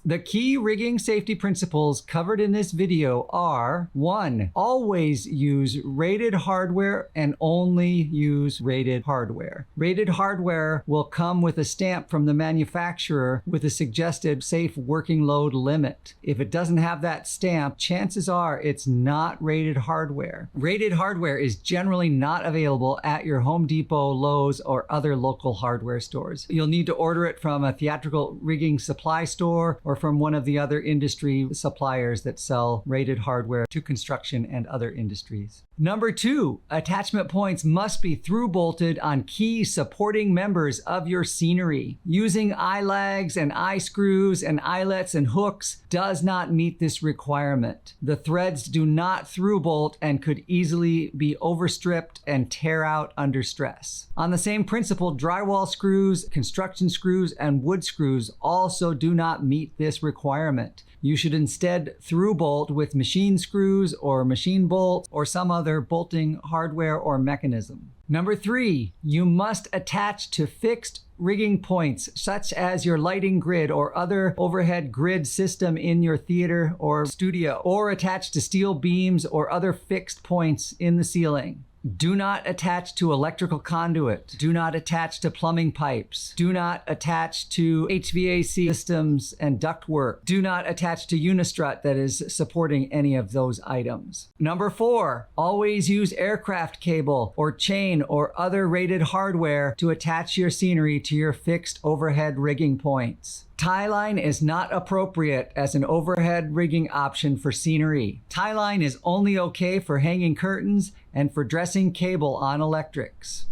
The key rigging safety principles covered in this video are: 1. Always use rated hardware and only use rated hardware. Rated hardware will come with a stamp from the manufacturer with a suggested safe working load limit. If it doesn't have that stamp, chances are it's not rated hardware. Rated hardware is generally not available at your Home Depot, Lowe's, or other local hardware stores. You'll need to order it from a theatrical rigging supply store or from one of the other industry suppliers that sell rated hardware to construction and other industries. Number 2, attachment points must be through bolted on key supporting members of your scenery. Using eye-lags and eye screws and eyelets and hooks does not meet this requirement. The threads do not through bolt and could easily be overstripped and tear out under stress. On the same principle, drywall screws, construction screws, and wood screws also do not meet this requirement. You should instead through bolt with machine screws or machine bolt or some other bolting hardware or mechanism. Number 3, you must attach to fixed rigging points such as your lighting grid or other overhead grid system in your theater or studio, or attach to steel beams or other fixed points in the ceiling. Do not attach to electrical conduit. Do not attach to plumbing pipes. Do not attach to HVAC systems and ductwork. Do not attach to unistrut that is supporting any of those items. Number 4, always use aircraft cable or chain or other rated hardware to attach your scenery to your fixed overhead rigging points. Tie line is not appropriate as an overhead rigging option for scenery. Tie line is only okay for hanging curtains and for dressing cable on electrics.